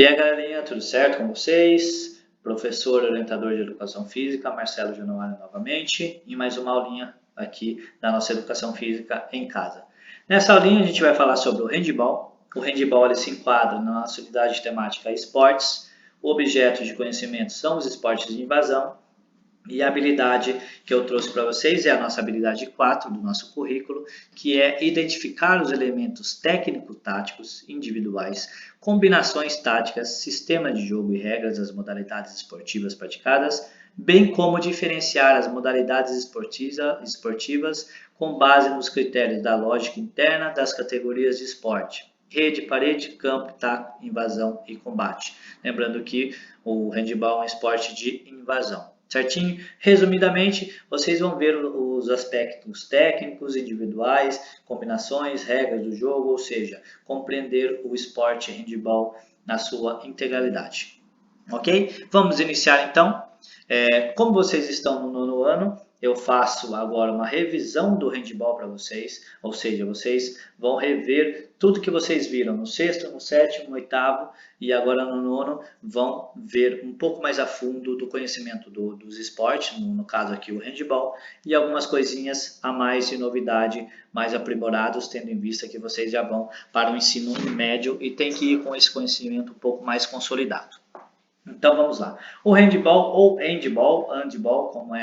E aí, galerinha, tudo certo com vocês? Professor orientador de Educação Física, Marcelo Januário novamente, em mais uma aulinha aqui da nossa Educação Física em casa. Nessa aulinha a gente vai falar sobre o handball. O handball ele se enquadra na nossa unidade temática esportes. O objeto de conhecimento são os esportes de invasão. E a habilidade que eu trouxe para vocês é a nossa habilidade 4 do nosso currículo, que é identificar os elementos técnico-táticos individuais, combinações táticas, sistema de jogo e regras das modalidades esportivas praticadas, bem como diferenciar as modalidades esportivas com base nos critérios da lógica interna das categorias de esporte. Rede, parede, campo, taco, invasão e combate. Lembrando que o handball é um esporte de invasão. Certinho? Resumidamente, vocês vão ver os aspectos técnicos, individuais, combinações, regras do jogo, ou seja, compreender o esporte handball na sua integralidade. Ok? Vamos iniciar então. Como vocês estão no nono ano, eu faço agora uma revisão do handball para vocês, ou seja, vocês vão rever tudo que vocês viram no sexto, no sétimo, no oitavo e agora no nono, vão ver um pouco mais a fundo do conhecimento dos esportes, no caso aqui o handball, e algumas coisinhas a mais de novidade, mais aprimorados, tendo em vista que vocês já vão para o ensino médio e tem que ir com esse conhecimento um pouco mais consolidado. Então vamos lá. O handball ou handball, como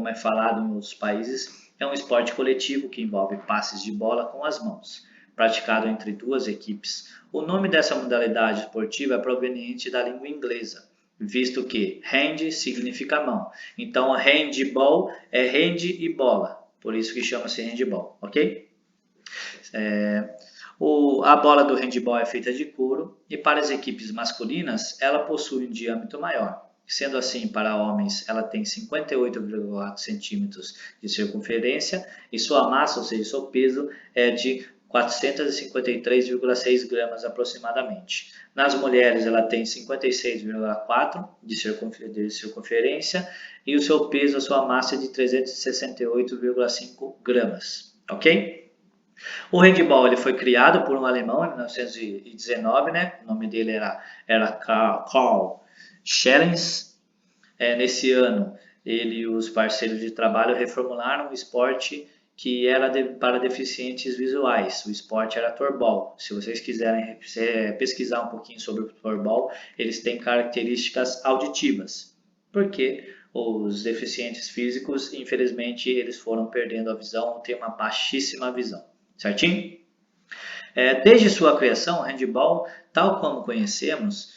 é falado em outros países, é um esporte coletivo que envolve passes de bola com as mãos, praticado entre duas equipes. O nome dessa modalidade esportiva é proveniente da língua inglesa, visto que hand significa mão. Então handball é hand e bola, por isso que chama-se handball, ok? A bola do handball é feita de couro e para as equipes masculinas ela possui um diâmetro maior. Sendo assim, para homens ela tem 58,4 centímetros de circunferência e sua massa, ou seja, seu peso, é de 453,6 gramas aproximadamente. Nas mulheres ela tem 56,4 de circunferência e o seu peso, a sua massa é de 368,5 gramas. Ok? O handball ele foi criado por um alemão em 1919, né? O nome dele era Karl Schellens. Nesse ano, ele e os parceiros de trabalho reformularam o esporte que era para deficientes visuais. O esporte era Torball. Se vocês quiserem pesquisar um pouquinho sobre o Torball, eles têm características auditivas, porque os deficientes físicos, infelizmente, eles foram perdendo a visão, têm uma baixíssima visão. Certinho? Desde sua criação, o handball, tal como conhecemos,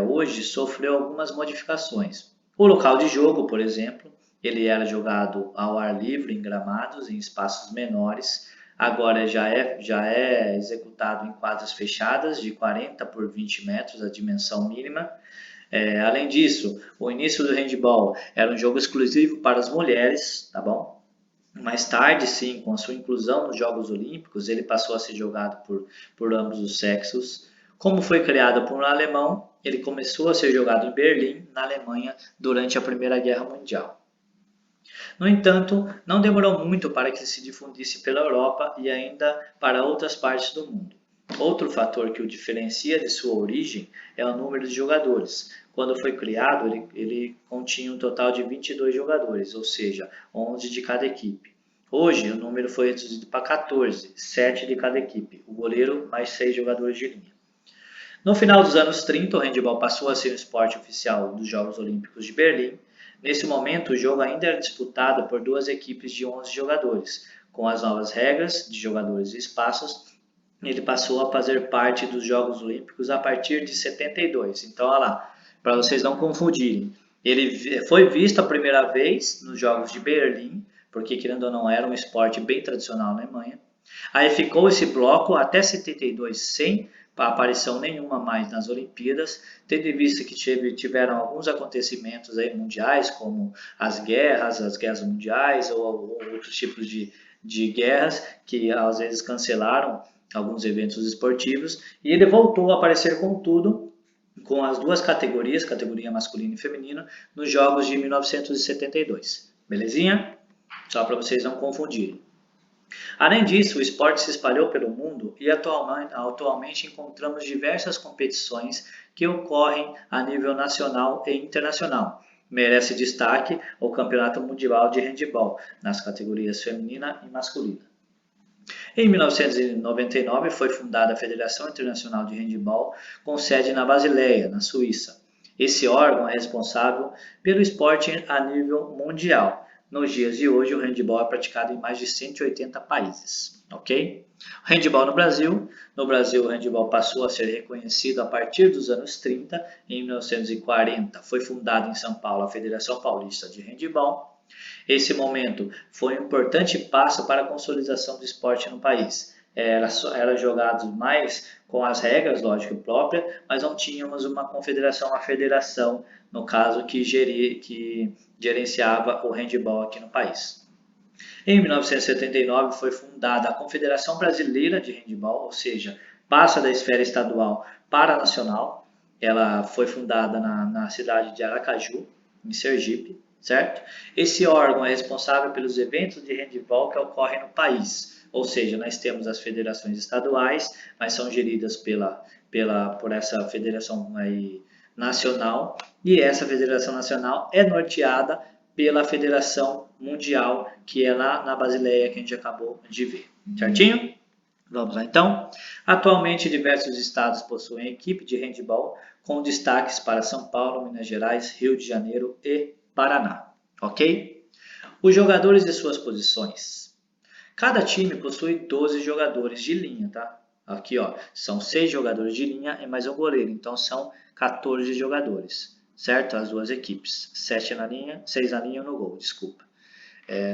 hoje sofreu algumas modificações. O local de jogo, por exemplo, ele era jogado ao ar livre em gramados, em espaços menores. Agora já é executado em quadras fechadas de 40 por 20 metros, a dimensão mínima. Além disso, o início do handball era um jogo exclusivo para as mulheres, tá bom? Mais tarde, sim, com a sua inclusão nos Jogos Olímpicos, ele passou a ser jogado por ambos os sexos. Como foi criado por um alemão, ele começou a ser jogado em Berlim, na Alemanha, durante a Primeira Guerra Mundial. No entanto, não demorou muito para que se difundisse pela Europa e ainda para outras partes do mundo. Outro fator que o diferencia de sua origem é o número de jogadores. Quando foi criado, ele continha um total de 22 jogadores, ou seja, 11 de cada equipe. Hoje, o número foi reduzido para 14, 7 de cada equipe, o goleiro mais 6 jogadores de linha. No final dos anos 30, o handball passou a ser o esporte oficial dos Jogos Olímpicos de Berlim. Nesse momento, o jogo ainda era disputado por duas equipes de 11 jogadores. Com as novas regras de jogadores e espaços, ele passou a fazer parte dos Jogos Olímpicos a partir de 72. Então, olha lá, para vocês não confundirem. Ele foi visto a primeira vez nos Jogos de Berlim, porque, querendo ou não, era um esporte bem tradicional na Alemanha. Aí ficou esse bloco até 72 sem aparição nenhuma mais nas Olimpíadas, tendo em vista que tiveram alguns acontecimentos aí mundiais, como as guerras mundiais ou outros tipos de guerras que às vezes cancelaram alguns eventos esportivos, e ele voltou a aparecer com tudo, com as duas categorias, categoria masculina e feminina, nos Jogos de 1972. Belezinha? Só para vocês não confundirem. Além disso, o esporte se espalhou pelo mundo e atualmente encontramos diversas competições que ocorrem a nível nacional e internacional. Merece destaque o Campeonato Mundial de Handebol, nas categorias feminina e masculina. Em 1999 foi fundada a Federação Internacional de Handebol, com sede na Basileia, na Suíça. Esse órgão é responsável pelo esporte a nível mundial. Nos dias de hoje, o handebol é praticado em mais de 180 países. Ok? O handebol no Brasil. No Brasil, o handebol passou a ser reconhecido a partir dos anos 30. Em 1940, foi fundada em São Paulo a Federação Paulista de Handebol. Esse momento foi um importante passo para a consolidação do esporte no país. Era jogado mais com as regras, lógico, próprias, mas não tínhamos uma confederação, uma federação, no caso, que gerenciava o handebol aqui no país. Em 1979 foi fundada a Confederação Brasileira de Handebol, ou seja, passa da esfera estadual para a nacional. Ela foi fundada na cidade de Aracaju, em Sergipe, certo? Esse órgão é responsável pelos eventos de handebol que ocorrem no país, ou seja, nós temos as federações estaduais, mas são geridas por essa federação aí nacional, e essa federação nacional é norteada pela Federação Mundial, que é lá na Basileia, que a gente acabou de ver, certinho? Vamos lá então. Atualmente, diversos estados possuem equipe de handebol, com destaques para São Paulo, Minas Gerais, Rio de Janeiro e Paraná, ok? Os jogadores e suas posições. Cada time possui 12 jogadores de linha, tá? Aqui, ó, são 6 jogadores de linha e mais um goleiro, então são 14 jogadores, certo? As duas equipes, 7 na linha, 6 na linha e no gol, desculpa.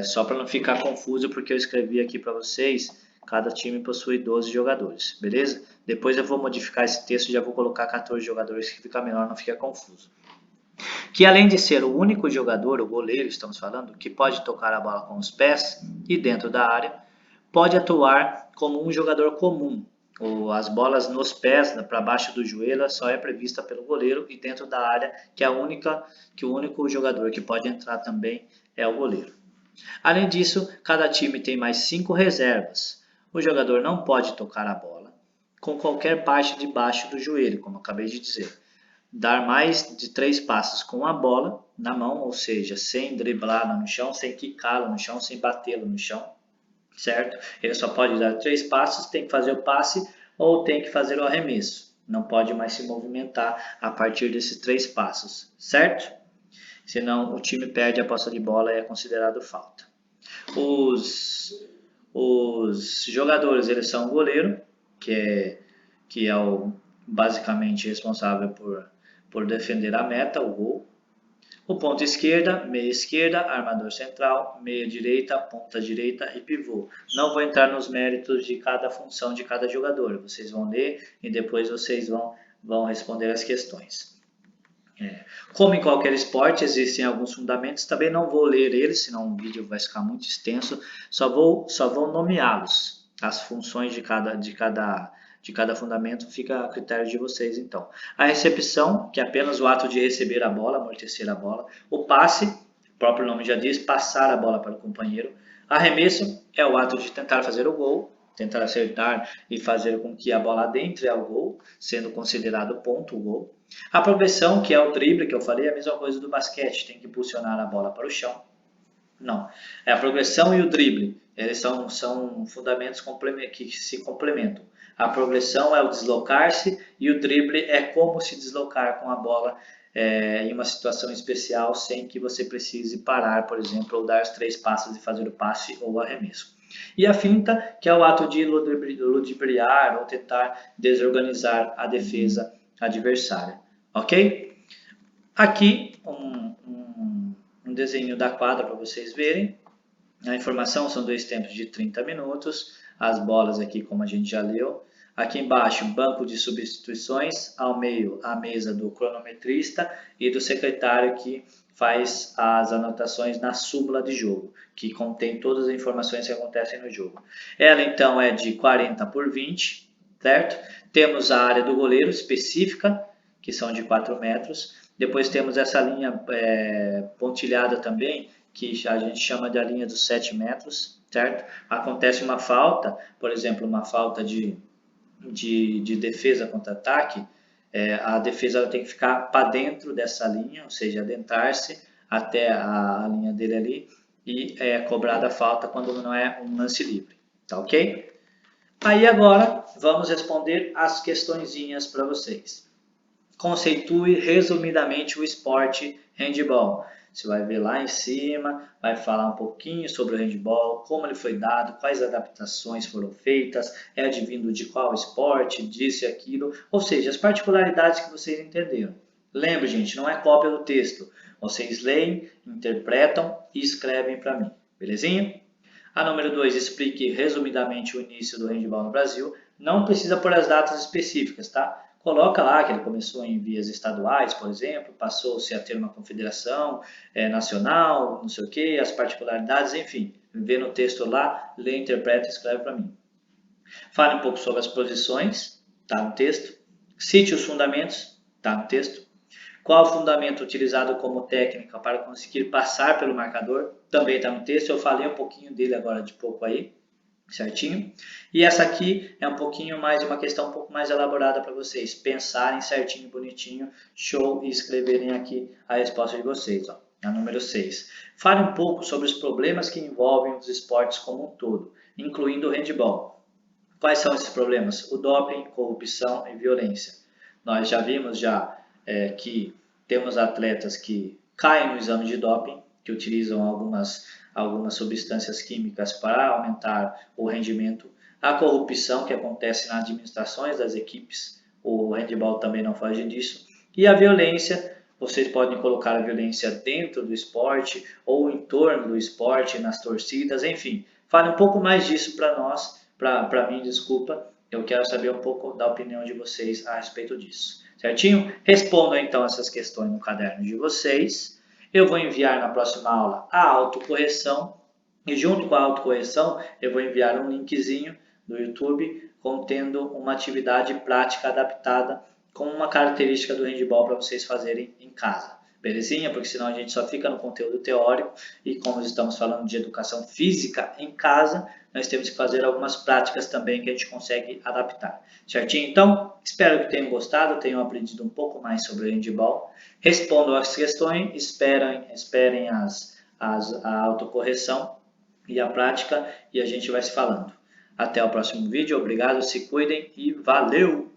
Só para não ficar confuso, porque eu escrevi aqui para vocês, cada time possui 12 jogadores, beleza? Depois eu vou modificar esse texto e já vou colocar 14 jogadores, que fica melhor, não fica confuso. Que além de ser o único jogador, o goleiro, estamos falando, que pode tocar a bola com os pés e dentro da área, pode atuar como um jogador comum. As bolas nos pés, para baixo do joelho, só é prevista pelo goleiro, e dentro da área, que o único jogador que pode entrar também é o goleiro. Além disso, cada time tem mais 5 reservas. O jogador não pode tocar a bola com qualquer parte de baixo do joelho, como eu acabei de dizer. Dar mais de 3 passos com a bola na mão, ou seja, sem driblá-la no chão, sem quicá-la no chão, sem batê-la no chão, certo? Ele só pode dar 3 passos, tem que fazer o passe ou tem que fazer o arremesso. Não pode mais se movimentar a partir desses 3 passos, certo? Senão o time perde a posse de bola e é considerado falta. Os jogadores, eles são o goleiro, que é o basicamente responsável por defender a meta, o gol. O ponta esquerda, meia esquerda, armador central, meia direita, ponta direita e pivô. Não vou entrar nos méritos de cada função de cada jogador. Vocês vão ler e depois vocês vão responder as questões. Como em qualquer esporte, existem alguns fundamentos. Também não vou ler eles, senão o vídeo vai ficar muito extenso. Só vou nomeá-los. As funções de cada fundamento fica a critério de vocês, então. A recepção, que é apenas o ato de receber a bola, amortecer a bola. O passe, o próprio nome já diz, passar a bola para o companheiro. Arremesso é o ato de tentar fazer o gol, tentar acertar e fazer com que a bola adentre ao gol, sendo considerado ponto o gol. A progressão, que é o drible, que eu falei, é a mesma coisa do basquete, tem que impulsionar a bola para o chão. Não, a progressão e o drible, eles são fundamentos que se complementam. A progressão é o deslocar-se e o drible é como se deslocar com a bola em uma situação especial sem que você precise parar, por exemplo, ou dar os 3 passos e fazer o passe ou o arremesso. E a finta, que é o ato de ludibriar ou tentar desorganizar a defesa adversária, ok? Aqui um desenho da quadra para vocês verem. A informação são 2 tempos de 30 minutos. As bolas aqui, como a gente já leu. Aqui embaixo, banco de substituições. Ao meio, a mesa do cronometrista e do secretário que faz as anotações na súmula de jogo, que contém todas as informações que acontecem no jogo. Ela, então, é de 40 por 20, certo? Temos a área do goleiro específica, que são de 4 metros. Depois temos essa linha pontilhada também, que a gente chama de a linha dos 7 metros, certo? Acontece uma falta, por exemplo, uma falta de defesa contra ataque, a defesa tem que ficar para dentro dessa linha, ou seja, adentrar-se até a linha dele ali e é cobrada a falta quando não é um lance livre, tá ok? Aí agora vamos responder as questõezinhas para vocês. Conceitue resumidamente o esporte handball. Você vai ver lá em cima, vai falar um pouquinho sobre o handball, como ele foi dado, quais adaptações foram feitas, é advindo de qual esporte, disso e aquilo, ou seja, as particularidades que vocês entenderam. Lembre, gente, não é cópia do texto. Vocês leem, interpretam e escrevem para mim, belezinha? A número 2, explique resumidamente o início do handball no Brasil. Não precisa pôr as datas específicas, tá? Coloca lá que ele começou em vias estaduais, por exemplo, passou-se a ter uma confederação nacional, não sei o que, as particularidades, enfim. Vê no texto lá, lê, interpreta e escreve para mim. Fale um pouco sobre as posições, tá no texto. Cite os fundamentos, tá no texto. Qual o fundamento utilizado como técnica para conseguir passar pelo marcador? Também está no texto, eu falei um pouquinho dele agora de pouco aí, certinho? E essa aqui é um pouquinho mais, uma questão um pouco mais elaborada para vocês pensarem certinho, bonitinho, show, e escreverem aqui a resposta de vocês, ó. A número 6. Fale um pouco sobre os problemas que envolvem os esportes como um todo, incluindo o handball. Quais são esses problemas? O doping, corrupção e violência. Nós já vimos que temos atletas que caem no exame de doping, que utilizam algumas substâncias químicas para aumentar o rendimento. A corrupção que acontece nas administrações das equipes, o handball também não foge disso. E a violência, vocês podem colocar a violência dentro do esporte ou em torno do esporte, nas torcidas, enfim. Fale um pouco mais disso para nós, para mim, desculpa. Eu quero saber um pouco da opinião de vocês a respeito disso. Certinho? Respondam então essas questões no caderno de vocês. Eu vou enviar na próxima aula a autocorreção e junto com a autocorreção eu vou enviar um linkzinho do YouTube contendo uma atividade prática adaptada com uma característica do handball para vocês fazerem em casa. Belezinha? Porque senão a gente só fica no conteúdo teórico e como estamos falando de educação física em casa, nós temos que fazer algumas práticas também que a gente consegue adaptar. Certinho? Então, espero que tenham gostado, tenham aprendido um pouco mais sobre o handball. Respondam as questões, esperem a autocorreção e a prática e a gente vai se falando. Até o próximo vídeo, obrigado, se cuidem e valeu!